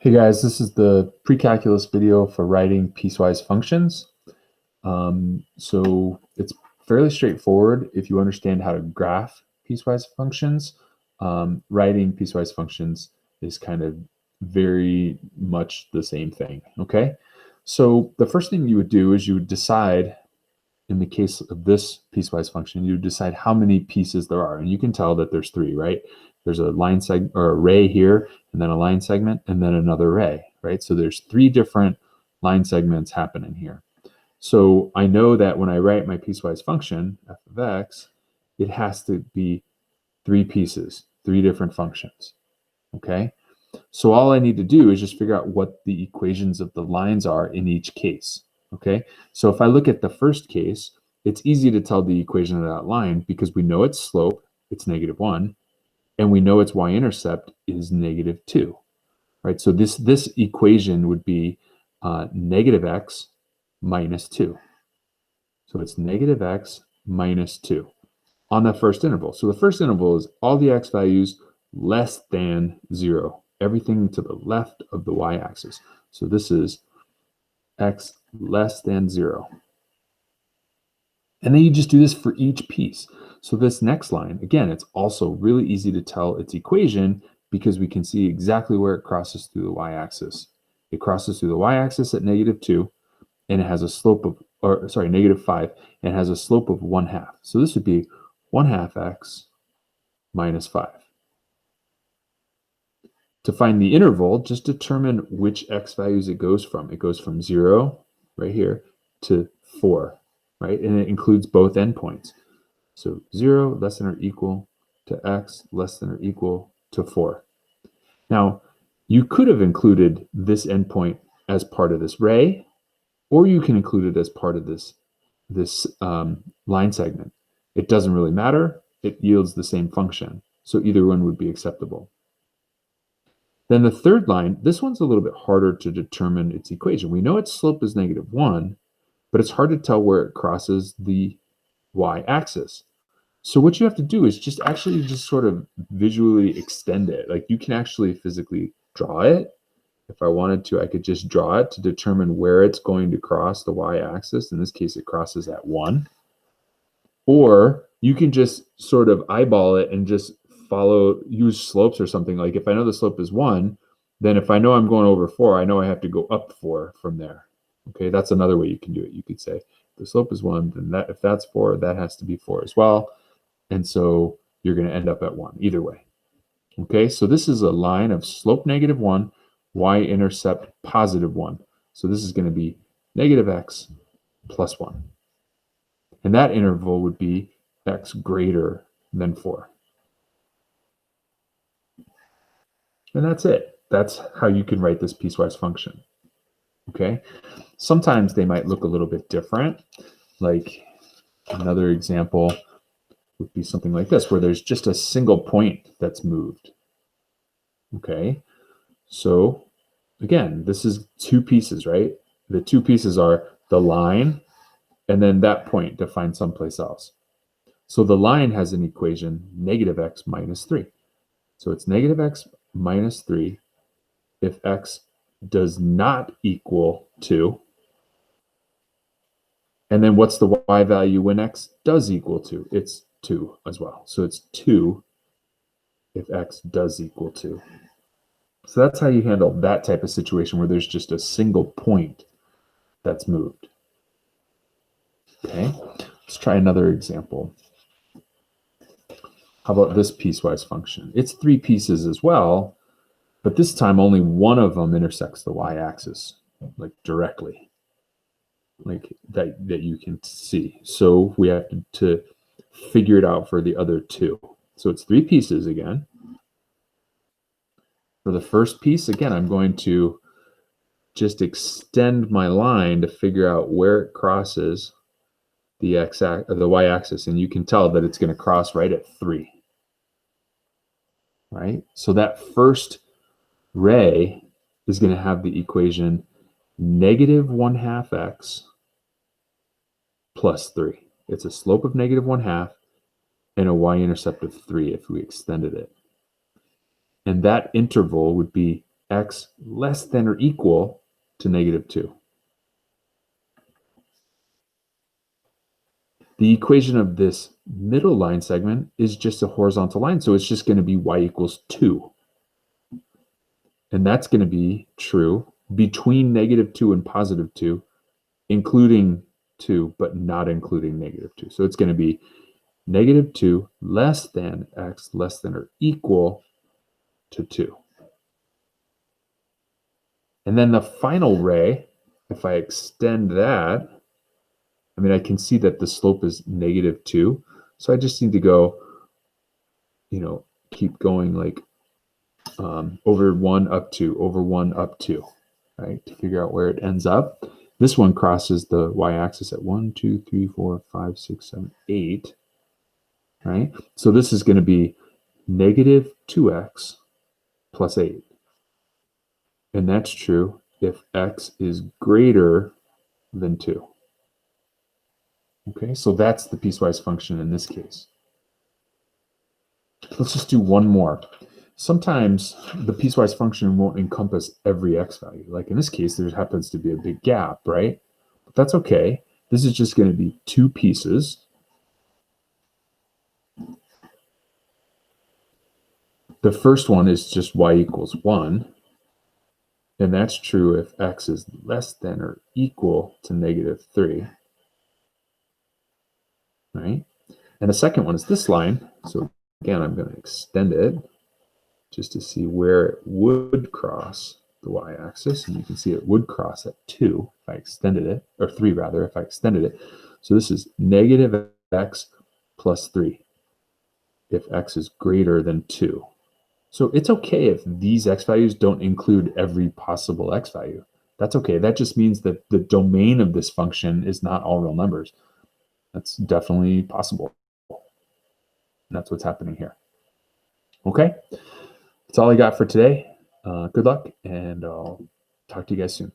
Hey guys, this is the pre-calculus video for writing piecewise functions. So it's fairly straightforward if you understand how to graph piecewise functions. Writing piecewise functions is kind of very much the same thing, okay? So the first thing you would do is you would decide, in the case of this piecewise function, you decide how many pieces there are. And you can tell that there's three, right? There's a line segment or a ray here, and then a line segment, and then another ray, right? So there's three different line segments happening here. So I know that when I write my piecewise function, f of x, it has to be three pieces, three different functions, okay? So all I need to do is just figure out what the equations of the lines are in each case, okay? So if I look at the first case, it's easy to tell the equation of that line because we know its slope, it's -1, and we know its y-intercept is -2, right? So this equation would be -x minus 2. So it's -x minus 2 on the first interval. So the first interval is all the x values less than 0, everything to the left of the y-axis. So this is x less than 0. And then you just do this for each piece. So this next line, again, it's also really easy to tell its equation because we can see exactly where it crosses through the y-axis. It crosses through the y-axis at -2, and it has a slope of, or sorry, -5, and has a slope of 1/2. So this would be 1/2 x minus 5. To find the interval, just determine which x values it goes from. It goes from 0, right here, to 4, right? And it includes both endpoints. So 0 less than or equal to x less than or equal to 4. Now, you could have included this endpoint as part of this ray, or you can include it as part of this line segment. It doesn't really matter. It yields the same function. So either one would be acceptable. Then the third line, this one's a little bit harder to determine its equation. We know its slope is -1, but it's hard to tell where it crosses the y-axis. So what you have to do is just actually just sort of visually extend it. Like you can actually physically draw it. If I wanted to, I could just draw it to determine where it's going to cross the y-axis. In this case, it crosses at 1. Or you can just sort of eyeball it and just use slopes or something. Like if I know the slope is 1, then if I know I'm going over 4, I know I have to go up 4 from there. Okay, that's another way you can do it. You could say the slope is 1, then that if that's 4, that has to be 4 as well. And so you're going to end up at 1 either way. Okay, so this is a line of slope -1, y-intercept +1. So this is going to be -x plus 1. And that interval would be x greater than 4. And that's it. That's how you can write this piecewise function. Okay, sometimes they might look a little bit different. Like another example would be something like this, where there's just a single point that's moved. Okay, so again, this is two pieces, right? The two pieces are the line and then that point defined someplace else. So the line has an equation, -x minus 3. So it's -x minus 3 if x does not equal 2. And then what's the y value when x does equal 2? It's 2 as well. So it's 2 if x does equal 2. So that's how you handle that type of situation where there's just a single point that's moved. Okay, let's try another example. How about this piecewise function? It's three pieces as well, but this time only one of them intersects the y-axis, like directly, like that you can see. So we have to figure it out for the other two. So it's three pieces again. For the first piece, again, I'm going to just extend my line to figure out where it crosses the y-axis, and you can tell that it's going to cross right at 3. Right? So that first ray is going to have the equation -1/2 x plus 3. It's a slope of -1/2 and a y-intercept of 3 if we extended it. And that interval would be x less than or equal to -2. The equation of this middle line segment is just a horizontal line, so it's just going to be y equals 2. And that's going to be true between -2 and +2, including 2, but not including -2. So it's going to be -2 less than x less than or equal to 2. And then the final ray, if I extend that, I mean, I can see that the slope is -2. So I just need to go, keep going like over 1 up 2, over 1 up 2, right? To figure out where it ends up. This one crosses the y-axis at 1, 2, 3, 4, 5, 6, 7, 8, right? So this is going to be -2x plus 8. And that's true if x is greater than 2. Okay, so that's the piecewise function in this case. Let's just do one more. Sometimes the piecewise function won't encompass every x value. Like in this case, there happens to be a big gap, right? But that's okay. This is just going to be two pieces. The first one is just y equals 1. And that's true if x is less than or equal to -3. Right? And the second one is this line. So again, I'm going to extend it just to see where it would cross the y-axis. And you can see it would cross at 2 if I extended it, or 3 rather, if I extended it. So this is -x plus 3 if x is greater than 2. So it's okay if these x values don't include every possible x value. That's okay. That just means that the domain of this function is not all real numbers. That's definitely possible. And that's what's happening here. Okay, that's all I got for today. Good luck, and I'll talk to you guys soon.